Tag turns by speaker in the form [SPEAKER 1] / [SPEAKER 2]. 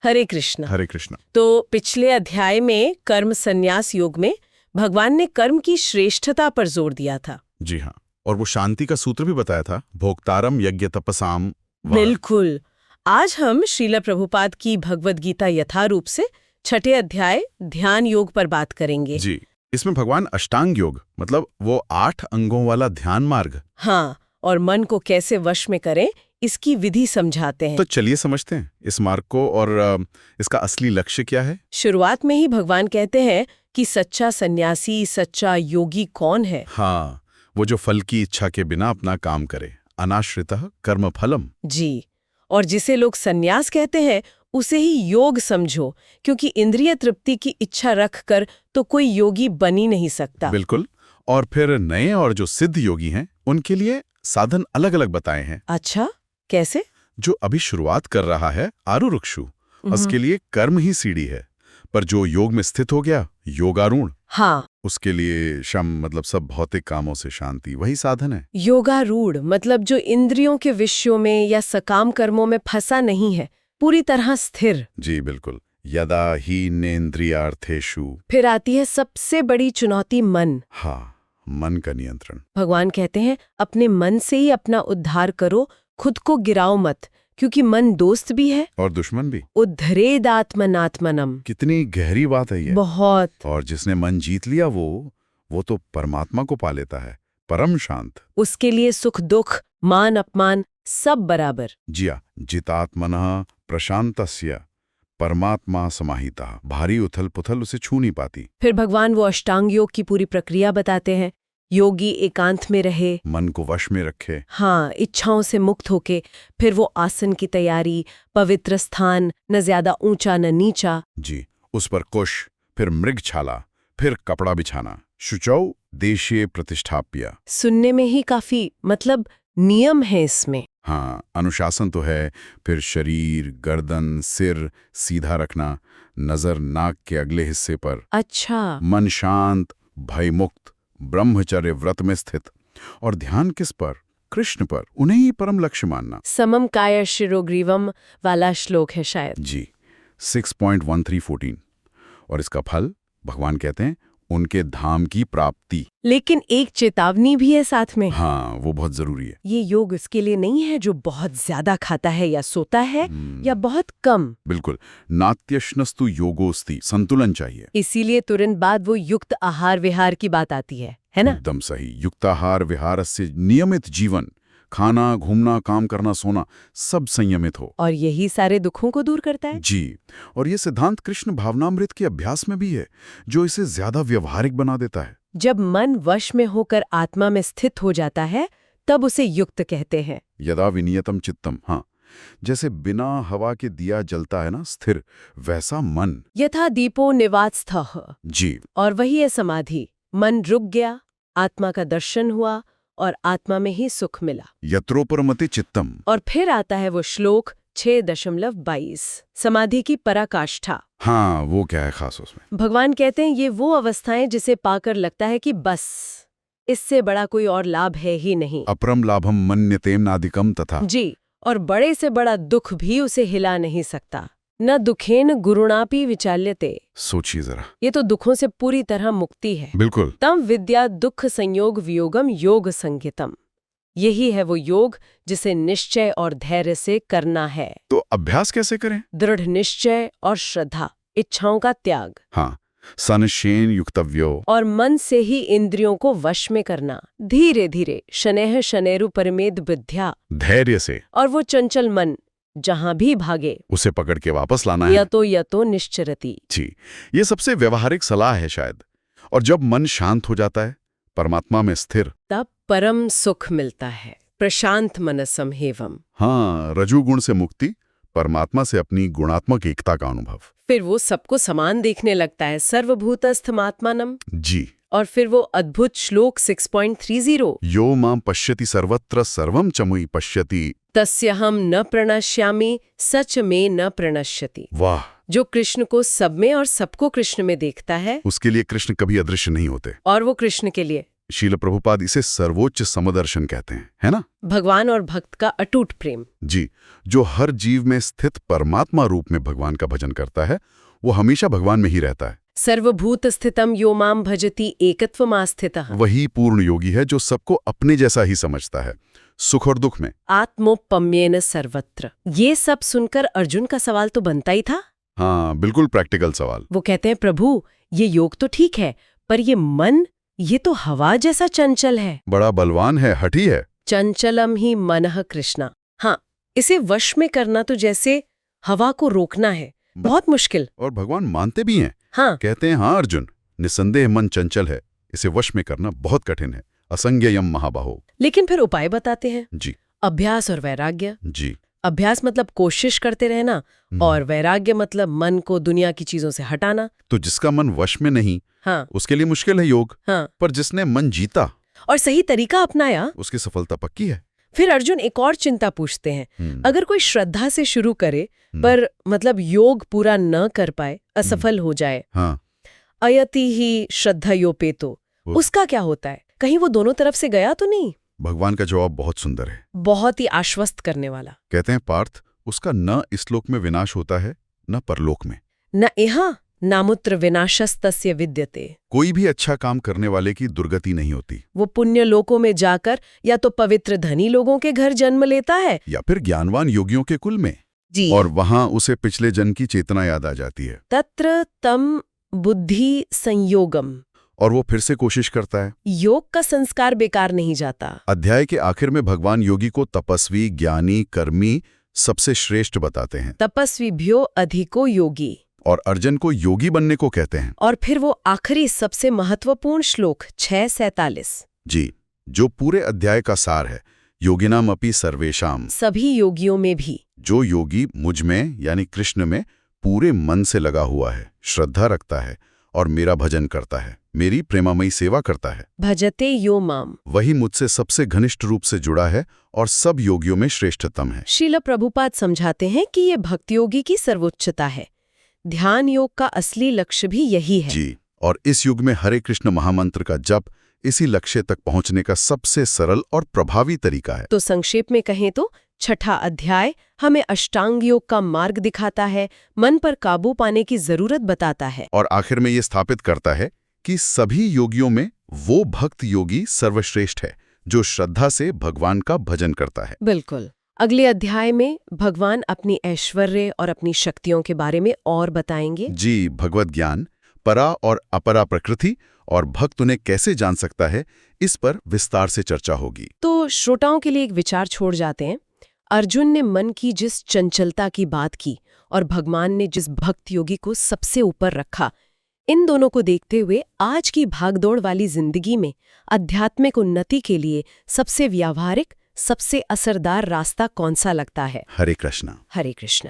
[SPEAKER 1] हरे कृष्ण।
[SPEAKER 2] हरे कृष्ण।
[SPEAKER 1] तो पिछले अध्याय में कर्म संन्यास योग में भगवान ने कर्म की श्रेष्ठता पर जोर दिया था।
[SPEAKER 2] जी हाँ, और वो शांति का सूत्र भी बताया था, भोक्तारम यज्ञ तपसाम।
[SPEAKER 1] बिल्कुल। आज हम श्रील प्रभुपाद की भगवद गीता यथारूप से छठे अध्याय ध्यान योग पर बात करेंगे।
[SPEAKER 2] जी, इसमें भगवान अष्टांग योग मतलब वो 8 अंगों वाला ध्यान मार्ग,
[SPEAKER 1] हाँ, और मन को कैसे वश में करें इसकी विधि समझाते हैं।
[SPEAKER 2] तो चलिए समझते हैं इस मार्ग को और इसका असली लक्ष्य क्या है।
[SPEAKER 1] शुरुआत में ही भगवान कहते हैं कि सच्चा सन्यासी, सच्चा योगी कौन है।
[SPEAKER 2] हाँ, वो जो फल की इच्छा के बिना अपना काम करे, अनाश्रितः कर्म फलम।
[SPEAKER 1] जी, और जिसे लोग सन्यास कहते हैं उसे ही योग समझो, क्योंकि इंद्रिय तृप्ति की इच्छा रखकर तो कोई योगी बन ही नहीं सकता।
[SPEAKER 2] बिल्कुल। और फिर नए और जो सिद्ध योगी हैं उनके लिए साधन अलग अलग बताए हैं।
[SPEAKER 1] अच्छा, कैसे?
[SPEAKER 2] जो अभी शुरुआत कर रहा है आरुरुक्षु, उसके लिए कर्म ही सीढ़ी है, पर जो योग में स्थित हो गया योगारूढ़,
[SPEAKER 1] हाँ,
[SPEAKER 2] उसके लिए शम मतलब सब भौतिक कामों से शांति, वही साधन है।
[SPEAKER 1] योगारूढ़ मतलब जो इंद्रियों के विषयों में या सकाम कर्मों में फंसा नहीं है, पूरी तरह स्थिर।
[SPEAKER 2] जी बिल्कुल। यदा ही नेन्द्रियार्थेषु।
[SPEAKER 1] फिर आती है सबसे बड़ी चुनौती, मन।
[SPEAKER 2] हाँ, मन का नियंत्रण।
[SPEAKER 1] भगवान कहते हैं अपने मन से ही अपना उद्धार करो, खुद को गिराओ मत, क्योंकि मन दोस्त भी है
[SPEAKER 2] और दुश्मन भी।
[SPEAKER 1] उद्धरेदात्मनात्मनम।
[SPEAKER 2] कितनी गहरी बात है ये।
[SPEAKER 1] बहुत।
[SPEAKER 2] और जिसने मन जीत लिया वो तो परमात्मा को पा लेता है, परम शांत।
[SPEAKER 1] उसके लिए सुख दुख, मान अपमान सब बराबर।
[SPEAKER 2] जिया जितात्मनः प्रशांतस्य परमात्मा समाहिता। भारी उथल पुथल उसे छू नहीं पाती।
[SPEAKER 1] फिर भगवान वो अष्टांग योग की पूरी प्रक्रिया बताते हैं। योगी एकांत में रहे,
[SPEAKER 2] मन को वश में रखे,
[SPEAKER 1] हाँ, इच्छाओं से मुक्त होके, फिर वो आसन की तैयारी, पवित्र स्थान, न ज्यादा ऊंचा न नीचा।
[SPEAKER 2] जी, उस पर कुश, फिर मृगछाला, फिर कपड़ा बिछाना, शुचौ देशीय प्रतिष्ठाप्य।
[SPEAKER 1] सुनने में ही काफी मतलब नियम है इसमें।
[SPEAKER 2] हाँ, अनुशासन तो है। फिर शरीर, गर्दन, सिर सीधा रखना, नजर नाक के अगले हिस्से पर।
[SPEAKER 1] अच्छा।
[SPEAKER 2] मन शांत, भयमुक्त, ब्रह्मचर्य व्रत में स्थित। और ध्यान किस पर? कृष्ण पर, उन्हें ही परम लक्ष्य मानना।
[SPEAKER 1] समम काय शिरोग्रीवम वाला श्लोक है शायद।
[SPEAKER 2] जी, 6.1314। और इसका फल भगवान कहते हैं उनके धाम की प्राप्ति।
[SPEAKER 1] लेकिन एक चेतावनी भी है साथ में।
[SPEAKER 2] हाँ, वो बहुत जरूरी है।
[SPEAKER 1] ये योग उसके लिए नहीं है जो बहुत ज्यादा खाता है या सोता है या बहुत कम।
[SPEAKER 2] बिल्कुल, नात्यश्नस्तु योगोस्ति, संतुलन चाहिए।
[SPEAKER 1] इसीलिए तुरंत बाद वो युक्त आहार विहार की बात आती है ना?
[SPEAKER 2] एकदम सही। युक्ताहार विहारस्य नियमित जीवन, खाना, घूमना, काम करना, सोना, सब संयमित हो।
[SPEAKER 1] और यही सारे दुखों को दूर करता है।
[SPEAKER 2] जी, और ये सिद्धांत कृष्ण भावनामृत के अभ्यास में भी है, जो इसे ज्यादा व्यवहारिक बना देता है।
[SPEAKER 1] जब मन वश में होकर आत्मा में स्थित हो जाता है तब उसे युक्त कहते हैं।
[SPEAKER 2] यदा विनियतम चित्तम। हाँ, जैसे बिना हवा के दिया जलता है ना, स्थिर, वैसा मन।
[SPEAKER 1] यथा दीपो निवात्स्थः।
[SPEAKER 2] जी,
[SPEAKER 1] और वही है समाधि। मन रुक गया, आत्मा का दर्शन हुआ और आत्मा में ही सुख मिला।
[SPEAKER 2] यत्रोपरमति चित्तम।
[SPEAKER 1] और फिर आता है वो श्लोक 6.22, समाधि की पराकाष्ठा।
[SPEAKER 2] हाँ, वो क्या है खास उसमें?
[SPEAKER 1] भगवान कहते हैं ये वो अवस्थाएं जिसे पाकर लगता है कि बस इससे बड़ा कोई और लाभ है ही नहीं।
[SPEAKER 2] अपरम लाभम मन्यतेम नादिकम तथा।
[SPEAKER 1] जी, और बड़े से बड़ा दुख भी उसे हिला नहीं सकता। न दुखेन गुरुणापि विचाल्यते।
[SPEAKER 2] सोचिए जरा,
[SPEAKER 1] ये तो दुखों से पूरी तरह मुक्ति है।
[SPEAKER 2] बिल्कुल।
[SPEAKER 1] तम विद्या दुख संयोग वियोगम योग संज्ञितम। यही है वो योग जिसे निश्चय और धैर्य से करना है।
[SPEAKER 2] तो अभ्यास कैसे करें?
[SPEAKER 1] दृढ़ निश्चय और श्रद्धा, इच्छाओं का त्याग।
[SPEAKER 2] हाँ, सनशेन युक्तव्यो।
[SPEAKER 1] और मन से ही इंद्रियों को वश में करना, धीरे धीरे, शनैः शनैरु परिमेद बुद्ध्या।
[SPEAKER 2] धैर्य से।
[SPEAKER 1] और वो चंचल मन जहां भी भागे
[SPEAKER 2] उसे पकड़ के वापस लाना है।
[SPEAKER 1] यतो निश्चरति।
[SPEAKER 2] जी, ये सबसे व्यवहारिक सलाह है शायद। और जब मन शांत हो जाता है, परमात्मा में स्थिर,
[SPEAKER 1] तब परम सुख मिलता है, प्रशांत मनसम हेवम।
[SPEAKER 2] हाँ, रजोगुण से मुक्ति, परमात्मा से अपनी गुणात्मक एकता का अनुभव।
[SPEAKER 1] फिर वो सबको समान देखने लगता है, सर्वभूतस्थमात्मानम।
[SPEAKER 2] जी,
[SPEAKER 1] और फिर वो अद्भुत श्लोक 6.30,
[SPEAKER 2] यो मां पश्यति सर्वत्र सर्वं च मयि पश्यति
[SPEAKER 1] तस्यहम न प्रणश्यामि सच में न प्रणश्यति।
[SPEAKER 2] वाह!
[SPEAKER 1] जो कृष्ण को सब में और सबको कृष्ण में देखता है,
[SPEAKER 2] उसके लिए कृष्ण कभी अदृश्य नहीं होते।
[SPEAKER 1] और वो कृष्ण के लिए
[SPEAKER 2] शील प्रभुपाद इसे सर्वोच्च समदर्शन कहते हैं, है ना?
[SPEAKER 1] भगवान और भक्त का अटूट प्रेम।
[SPEAKER 2] जी, जो हर जीव में स्थित परमात्मा रूप में भगवान का भजन करता है, वो हमेशा भगवान में ही रहता है।
[SPEAKER 1] सर्वभूत स्थितम यो माम भजति एकत्वमास्थितः।
[SPEAKER 2] वही पूर्ण योगी है जो सबको अपने जैसा ही समझता है, सुख और दुख में।
[SPEAKER 1] आत्मोपम्येन सर्वत्र। ये सब सुनकर अर्जुन का सवाल तो बनता ही था।
[SPEAKER 2] हाँ, बिल्कुल प्रैक्टिकल सवाल।
[SPEAKER 1] वो कहते हैं, प्रभु ये योग तो ठीक है, पर ये मन, ये तो हवा जैसा चंचल है।
[SPEAKER 2] बड़ा बलवान है, हठी है।
[SPEAKER 1] चंचलम ही मनः कृष्णा। हाँ, इसे वश में करना तो जैसे हवा को रोकना है, बहुत मुश्किल।
[SPEAKER 2] और भगवान मानते भी हैं।
[SPEAKER 1] हाँ,
[SPEAKER 2] कहते हैं, हाँ अर्जुन, निसंदेह मन चंचल है, इसे वश में करना बहुत कठिन है। असंज्ञेयम महाबाहो।
[SPEAKER 1] लेकिन फिर उपाय बताते हैं।
[SPEAKER 2] जी
[SPEAKER 1] अभ्यास और वैराग्य।
[SPEAKER 2] जी।
[SPEAKER 1] अभ्यास मतलब कोशिश करते रहना, और वैराग्य मतलब मन को दुनिया की चीजों से हटाना।
[SPEAKER 2] तो जिसका मन वश में नहीं,
[SPEAKER 1] हाँ
[SPEAKER 2] उसके लिए मुश्किल है योग।
[SPEAKER 1] हाँ,
[SPEAKER 2] पर जिसने मन जीता,
[SPEAKER 1] और सही तरीका अपनाया,
[SPEAKER 2] उसकी सफलता पक्की है।
[SPEAKER 1] फिर अर्जुन एक और चिंता पूछते हैं। अगर कोई श्रद्धा से शुरू करे पर मतलब योग पूरा न कर पाए, असफल हो जाए,
[SPEAKER 2] हाँ,
[SPEAKER 1] अयति ही श्रद्धयोपेतो, उसका क्या होता है? कहीं वो दोनों तरफ से गया तो नहीं?
[SPEAKER 2] भगवान का जवाब बहुत सुंदर है,
[SPEAKER 1] बहुत ही आश्वस्त करने वाला।
[SPEAKER 2] कहते हैं, पार्थ, उसका न इस लोक में विनाश होता है, न परलोक में।
[SPEAKER 1] न इहा नामुत्र विनाशस्तस्य विद्यते।
[SPEAKER 2] कोई भी अच्छा काम करने वाले की दुर्गति नहीं होती।
[SPEAKER 1] वो पुण्य लोकों में जाकर या तो पवित्र धनी लोगों के घर जन्म लेता है,
[SPEAKER 2] या फिर ज्ञानवान योगियों के कुल में।
[SPEAKER 1] जी,
[SPEAKER 2] और वहां उसे पिछले जन्म की चेतना याद आ जाती है।
[SPEAKER 1] तत्र तम बुद्धि संयोगम।
[SPEAKER 2] और वो फिर से कोशिश करता है।
[SPEAKER 1] योग का संस्कार बेकार नहीं जाता।
[SPEAKER 2] अध्याय के आखिर में भगवान योगी को तपस्वी, ज्ञानी, कर्मी सबसे श्रेष्ठ बताते हैं।
[SPEAKER 1] तपस्वीभ्यो अधिको योगी।
[SPEAKER 2] और अर्जुन को योगी बनने को कहते हैं।
[SPEAKER 1] और फिर वो आखिरी सबसे महत्वपूर्ण श्लोक 6:47।
[SPEAKER 2] जी, जो पूरे अध्याय का सार है। योगिनाम अपि सर्वेशाम।
[SPEAKER 1] सभी योगियों में भी।
[SPEAKER 2] जो योगी मुझ में यानी कृष्ण में पूरे मन से लगा हुआ है, श्रद्धा रखता है और मेरा भजन करता है, मेरी प्रेमामयी सेवा करता है,
[SPEAKER 1] भजते यो माम,
[SPEAKER 2] वही मुझसे सबसे घनिष्ठ रूप से जुड़ा है और सब योगियों में श्रेष्ठतम है।
[SPEAKER 1] श्रील प्रभुपाद समझाते हैं कि ये भक्ति योगी की सर्वोच्चता है। ध्यान योग का असली लक्ष्य भी यही है।
[SPEAKER 2] जी, और इस युग में हरे कृष्ण महामंत्र का जप इसी लक्ष्य तक पहुंचने का सबसे सरल और प्रभावी तरीका है।
[SPEAKER 1] तो संक्षेप में कहें तो छठा अध्याय हमें अष्टांग योग का मार्ग दिखाता है, मन पर काबू पाने की जरूरत बताता है,
[SPEAKER 2] और आखिर में ये स्थापित करता है कि सभी योगियों में वो भक्त योगी सर्वश्रेष्ठ है जो श्रद्धा से भगवान का भजन करता है।
[SPEAKER 1] बिल्कुल। अगले अध्याय में भगवान अपनी ऐश्वर्य और अपनी शक्तियों के बारे में और बताएंगे।
[SPEAKER 2] जी, भगवत ज्ञान, परा और अपरा प्रकृति और भक्त उन्हें कैसे जान सकता है, इस पर विस्तार से चर्चा होगी।
[SPEAKER 1] तो श्रोताओं के लिए एक विचार छोड़ जाते हैं। अर्जुन ने मन की जिस चंचलता की बात की और भगवान ने जिस भक्त योगी को सबसे ऊपर रखा, इन दोनों को देखते हुए आज की भागदौड़ वाली जिंदगी में आध्यात्मिक उन्नति के लिए सबसे व्यावहारिक, सबसे असरदार रास्ता कौन सा लगता है?
[SPEAKER 2] हरे कृष्ण।
[SPEAKER 1] हरे कृष्ण।